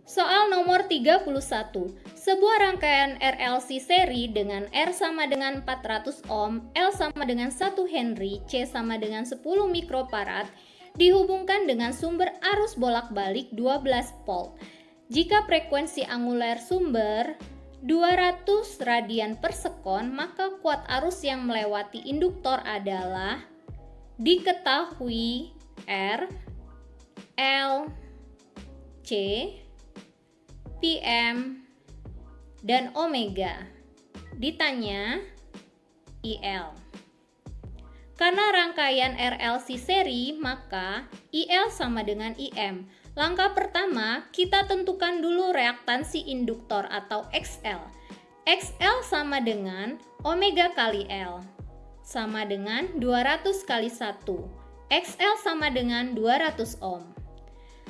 Soal nomor 31. Sebuah rangkaian RLC seri dengan R sama dengan 400 ohm, L sama dengan 1 Henry, C sama dengan 10 mikrofarad dihubungkan dengan sumber arus bolak-balik 12 volt. Jika frekuensi angular sumber 200 radian per sekon, maka kuat arus yang melewati induktor adalah diketahui R, L, C, PM, dan omega. Ditanya IL. Karena rangkaian RLC seri, maka IL sama dengan IM. Langkah pertama, kita tentukan dulu reaktansi induktor atau XL. XL sama dengan omega kali L, sama dengan 200 kali 1. XL sama dengan 200 ohm.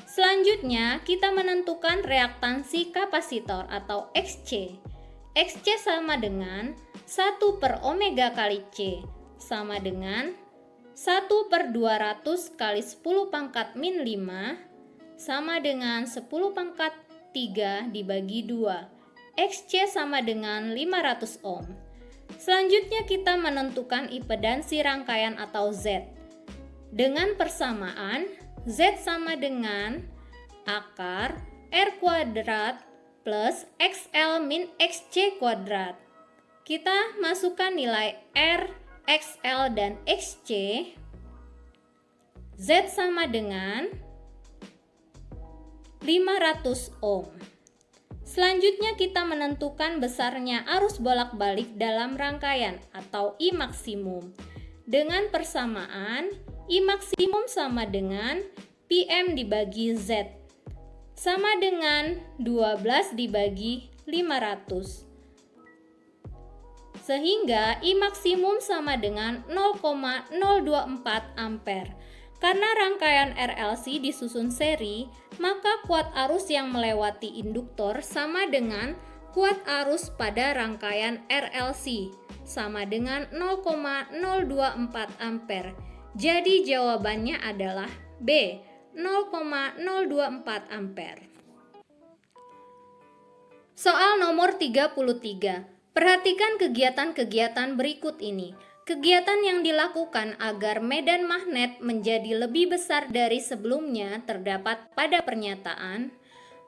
Selanjutnya, kita menentukan reaktansi kapasitor atau XC. XC sama dengan 1 per omega kali C, sama dengan 1 per 200 kali 10 pangkat min 5, sama dengan 10 pangkat 3 dibagi 2. XC sama dengan 500 ohm. Selanjutnya, kita menentukan impedansi rangkaian atau Z. Dengan persamaan, Z sama dengan akar R kuadrat plus XL min XC kuadrat. Kita masukkan nilai R, XL, dan XC. Z sama dengan 500 ohm. Selanjutnya kita menentukan besarnya arus bolak-balik dalam rangkaian atau I maksimum. Dengan persamaan, I maksimum sama dengan PM dibagi Z, sama dengan 12 dibagi 500. Sehingga I maksimum sama dengan 0,024 ampere. Karena rangkaian RLC disusun seri, maka kuat arus yang melewati induktor sama dengan kuat arus pada rangkaian RLC, sama dengan 0,024 ampere. Jadi jawabannya adalah B, 0,024 ampere. Soal nomor 33. Perhatikan kegiatan-kegiatan berikut ini. Kegiatan yang dilakukan agar medan magnet menjadi lebih besar dari sebelumnya terdapat pada pernyataan.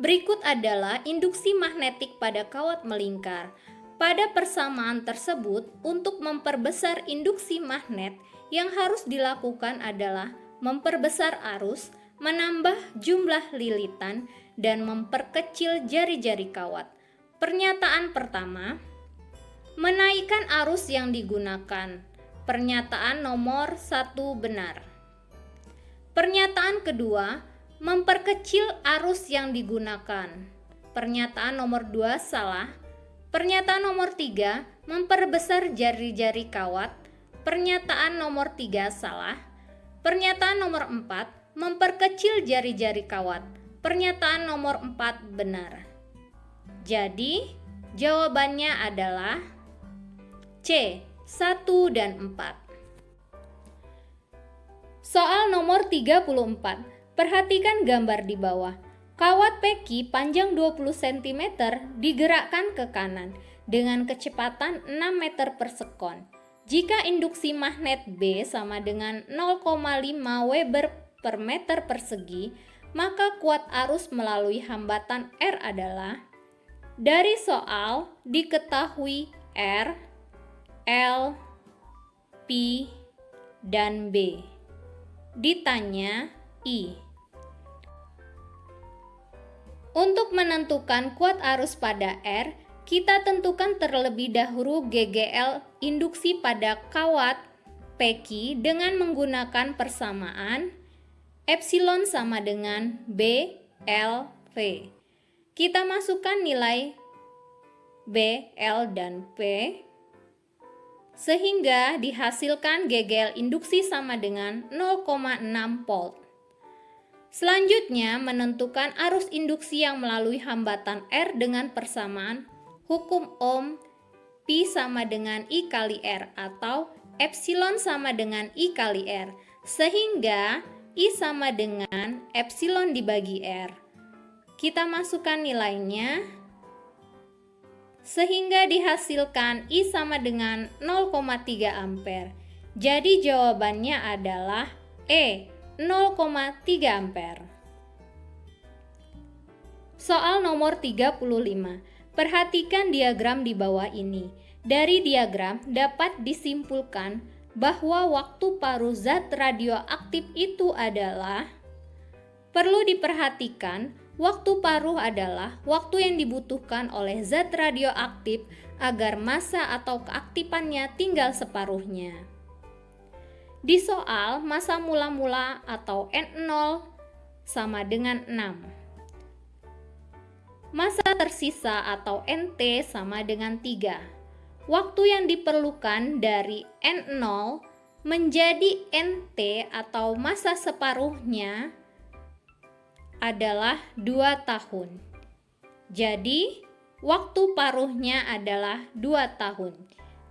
Berikut adalah induksi magnetik pada kawat melingkar. Pada persamaan tersebut, untuk memperbesar induksi magnet, yang harus dilakukan adalah memperbesar arus, menambah jumlah lilitan, dan memperkecil jari-jari kawat. Pernyataan pertama, menaikkan arus yang digunakan. Pernyataan nomor 1 benar. Pernyataan kedua, memperkecil arus yang digunakan. Pernyataan nomor 2 salah. Pernyataan nomor 3, memperbesar jari-jari kawat. Pernyataan nomor 3 salah. Pernyataan nomor 4, memperkecil jari-jari kawat. Pernyataan nomor 4 benar. Jadi, jawabannya adalah C, 1 dan 4. Soal nomor 34. Perhatikan gambar di bawah. Kawat peki panjang 20 cm digerakkan ke kanan dengan kecepatan 6 meter per sekon. Jika induksi magnet B sama dengan 0,5 Weber per meter persegi, maka kuat arus melalui hambatan R adalah, dari soal diketahui R, L, P, dan B. Ditanya I. Untuk menentukan kuat arus pada R, kita tentukan terlebih dahulu GGL induksi pada kawat peki dengan menggunakan persamaan epsilon sama dengan B, L, V. Kita masukkan nilai B, L, dan P, sehingga dihasilkan GGL induksi sama dengan 0,6 volt. Selanjutnya, menentukan arus induksi yang melalui hambatan R dengan persamaan hukum Ohm P sama dengan I kali R atau epsilon sama dengan I kali R, sehingga I sama dengan epsilon dibagi R. Kita masukkan nilainya sehingga dihasilkan I sama dengan 0,3 ampere. Jadi jawabannya adalah E, 0,3 ampere. Soal nomor 35. Perhatikan diagram di bawah ini. Dari diagram dapat disimpulkan bahwa waktu paruh zat radioaktif itu adalah, perlu diperhatikan, waktu paruh adalah waktu yang dibutuhkan oleh zat radioaktif agar massa atau keaktifannya tinggal separuhnya. Di soal, massa mula-mula atau N0 sama dengan 6. Massa tersisa atau NT sama dengan 3. Waktu yang diperlukan dari N0 menjadi NT atau massa separuhnya adalah 2 tahun. Jadi, waktu paruhnya adalah 2 tahun.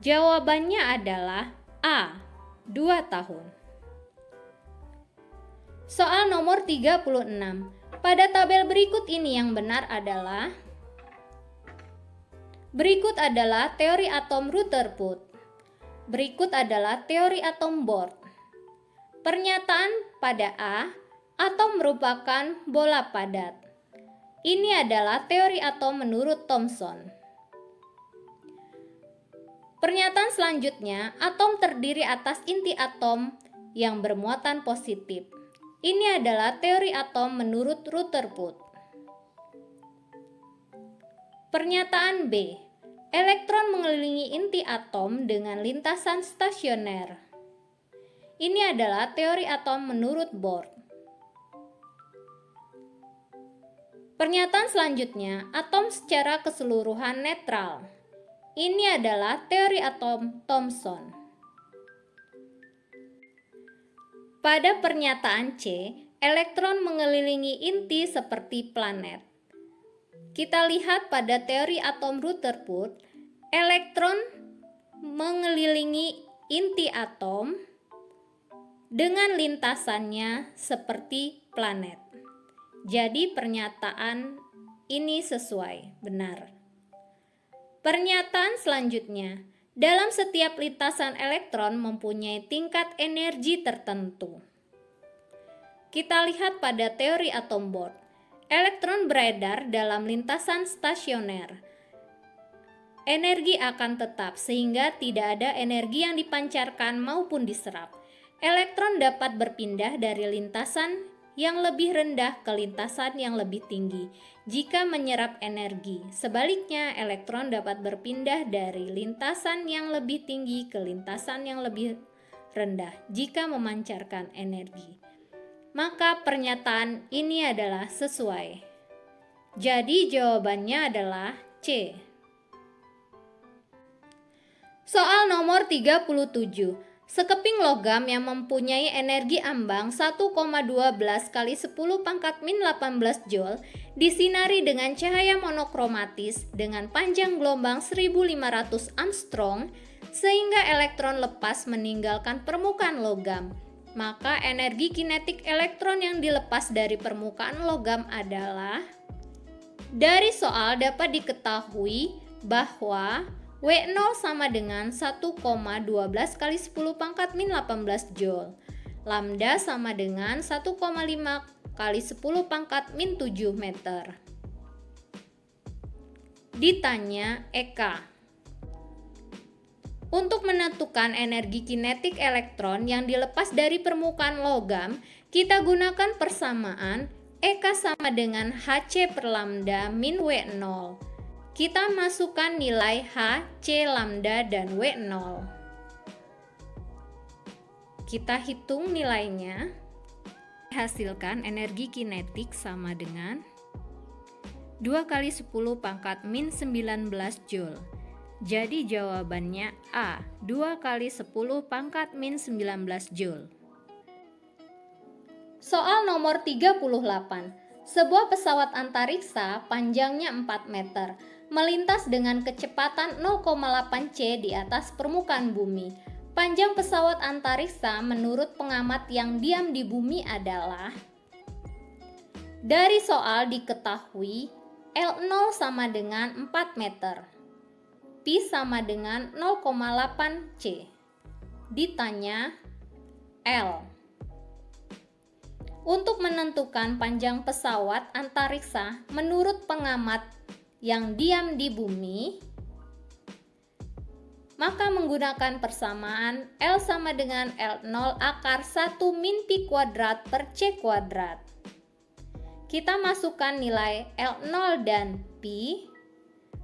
Jawabannya adalah A, 2 tahun. Soal nomor 36. Pada tabel berikut ini yang benar adalah, berikut adalah teori atom Rutherford. Berikut adalah teori atom Bohr. Pernyataan pada A, atom merupakan bola padat. Ini adalah teori atom menurut Thomson. Pernyataan selanjutnya, atom terdiri atas inti atom yang bermuatan positif. Ini adalah teori atom menurut Rutherford. Pernyataan B, elektron mengelilingi inti atom dengan lintasan stasioner. Ini adalah teori atom menurut Bohr. Pernyataan selanjutnya, atom secara keseluruhan netral. Ini adalah teori atom Thomson. Pada pernyataan C, elektron mengelilingi inti seperti planet. Kita lihat pada teori atom Rutherford, elektron mengelilingi inti atom dengan lintasannya seperti planet. Jadi pernyataan ini sesuai, benar. Pernyataan selanjutnya, dalam setiap lintasan elektron mempunyai tingkat energi tertentu. Kita lihat pada teori atom Bohr. Elektron beredar dalam lintasan stasioner. Energi akan tetap sehingga tidak ada energi yang dipancarkan maupun diserap. Elektron dapat berpindah dari lintasan yang lebih rendah ke lintasan yang lebih tinggi jika menyerap energi. Sebaliknya, elektron dapat berpindah dari lintasan yang lebih tinggi ke lintasan yang lebih rendah jika memancarkan energi. Maka pernyataan ini adalah sesuai. Jadi jawabannya adalah C. Soal nomor 37. Sekeping logam yang mempunyai energi ambang 1,12 kali 10 pangkat min 18 Joule disinari dengan cahaya monokromatis dengan panjang gelombang 1500 Armstrong sehingga elektron lepas meninggalkan permukaan logam. Maka energi kinetik elektron yang dilepas dari permukaan logam adalah, dari soal dapat diketahui bahwa W0 sama dengan 1,12 kali 10 pangkat min 18 Joule. Lambda sama dengan 1,5 kali 10 pangkat min 7 meter. Ditanya Eka. Untuk menentukan energi kinetik elektron yang dilepas dari permukaan logam, kita gunakan persamaan Eka sama dengan Hc per lambda min W0. Kita masukkan nilai H, C, lambda, dan W0. Kita hitung nilainya. Hasilkan energi kinetik sama dengan 2 kali 10 pangkat min 19 Joule. Jadi jawabannya A, 2 kali 10 pangkat min 19 Joule. Soal nomor 38. Sebuah pesawat antariksa panjangnya 4 meter melintas dengan kecepatan 0,8 C di atas permukaan bumi. Panjang pesawat antariksa menurut pengamat yang diam di bumi adalah, Dari soal diketahui L0 sama dengan 4 meter. Pi sama dengan 0,8 C. Ditanya L. Untuk menentukan panjang pesawat antariksa menurut pengamat yang diam di bumi, maka menggunakan persamaan L sama dengan L0 akar 1 min Pi kuadrat per C kuadrat. Kita masukkan nilai L0 dan Pi,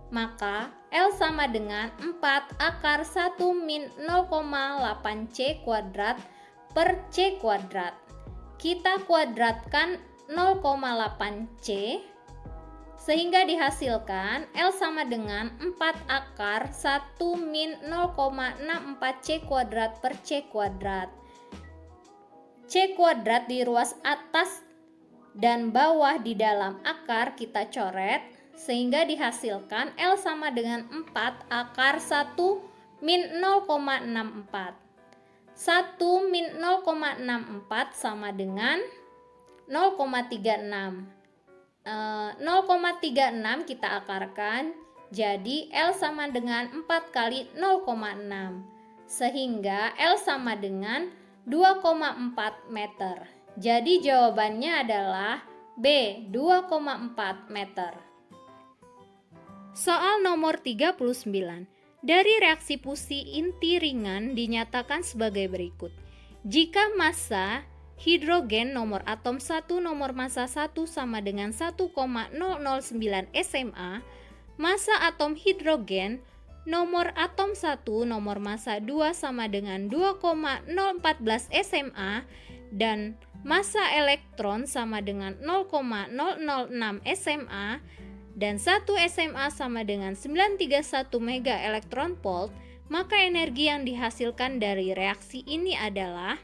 maka L sama dengan 4 akar 1 min 0,8 C kuadrat per C kuadrat. Kita kuadratkan 0,8 C, sehingga dihasilkan L sama dengan 4 akar 1 min 0,64 C kuadrat per C kuadrat. C kuadrat di ruas atas dan bawah di dalam akar kita coret, sehingga dihasilkan L sama dengan 4 akar 1 min 0,64. 1 min 0,64 sama dengan 0,36. 0,36 kita akarkan, jadi L sama dengan 4 kali 0,6. Sehingga L sama dengan 2,4 meter. Jadi jawabannya adalah B, 2,4 meter. Soal nomor 39. Dari reaksi fusi inti ringan dinyatakan sebagai berikut. Jika massa hidrogen nomor atom 1 nomor massa 1 sama dengan 1,009 SMA, massa atom hidrogen nomor atom 1 nomor massa 2 sama dengan 2,014 SMA, dan massa elektron sama dengan 0,006 SMA, dan 1 SMA sama dengan 931 mega elektron volt, maka energi yang dihasilkan dari reaksi ini adalah.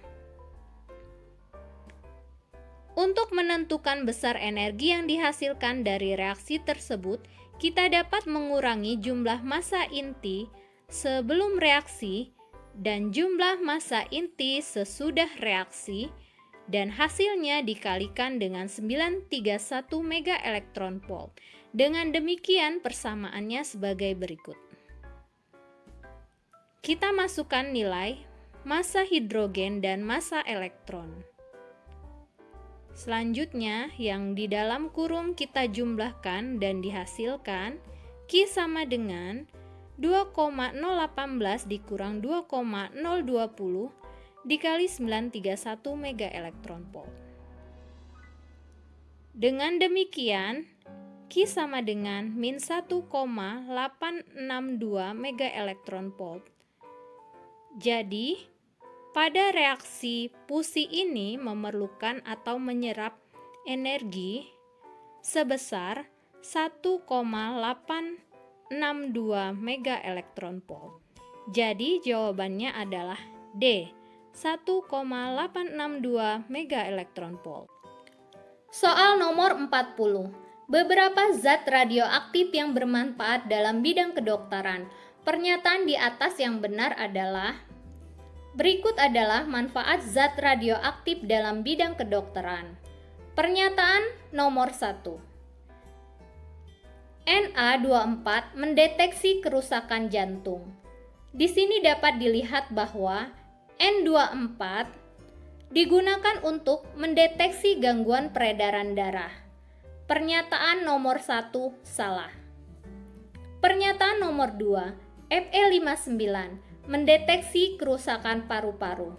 Untuk menentukan besar energi yang dihasilkan dari reaksi tersebut, kita dapat mengurangi jumlah massa inti sebelum reaksi dan jumlah massa inti sesudah reaksi, dan hasilnya dikalikan dengan 931 mega elektron volt. Dengan demikian persamaannya sebagai berikut. Kita masukkan nilai massa hidrogen dan massa elektron. Selanjutnya, yang di dalam kurung kita jumlahkan dan dihasilkan Q sama dengan 2,018 dikurang 2,020 dikali 931 mega elektron volt. Dengan demikian, Q sama dengan min 1,862 mega elektron volt. Jadi, pada reaksi fusi ini memerlukan atau menyerap energi sebesar 1,862 mega elektron volt. Jadi jawabannya adalah D, 1,862 mega elektron volt. Soal nomor 40. Beberapa zat radioaktif yang bermanfaat dalam bidang kedokteran. Pernyataan di atas yang benar adalah. Berikut adalah manfaat zat radioaktif dalam bidang kedokteran. Pernyataan nomor 1. Na24 mendeteksi kerusakan jantung. Di sini dapat dilihat bahwa N24 digunakan untuk mendeteksi gangguan peredaran darah. Pernyataan nomor 1 salah. Pernyataan nomor 2, Fe59 mendeteksi kerusakan paru-paru.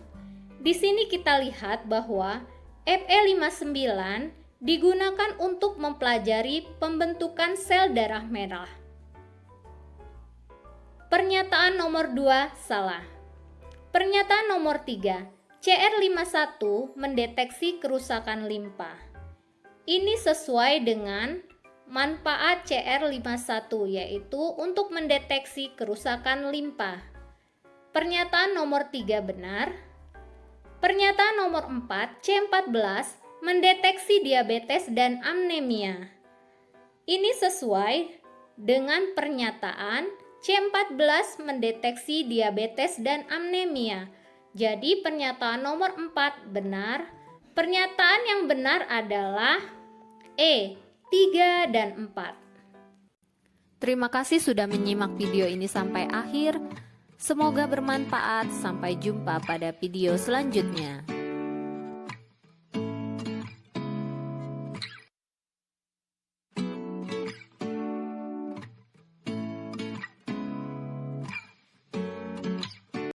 Di sini kita lihat bahwa Fe59 digunakan untuk mempelajari pembentukan sel darah merah. Pernyataan nomor 2 salah. Pernyataan nomor 3, Cr51 mendeteksi kerusakan limpa. Ini sesuai dengan manfaat Cr51, yaitu untuk mendeteksi kerusakan limpa. Pernyataan nomor 3 benar. Pernyataan nomor 4, C14 mendeteksi diabetes dan anemia. Ini sesuai dengan pernyataan C14 mendeteksi diabetes dan anemia. Jadi pernyataan nomor 4 benar. Pernyataan yang benar adalah E. 3 dan 4. Terima kasih sudah menyimak video ini sampai akhir. Semoga bermanfaat. Sampai jumpa pada video selanjutnya.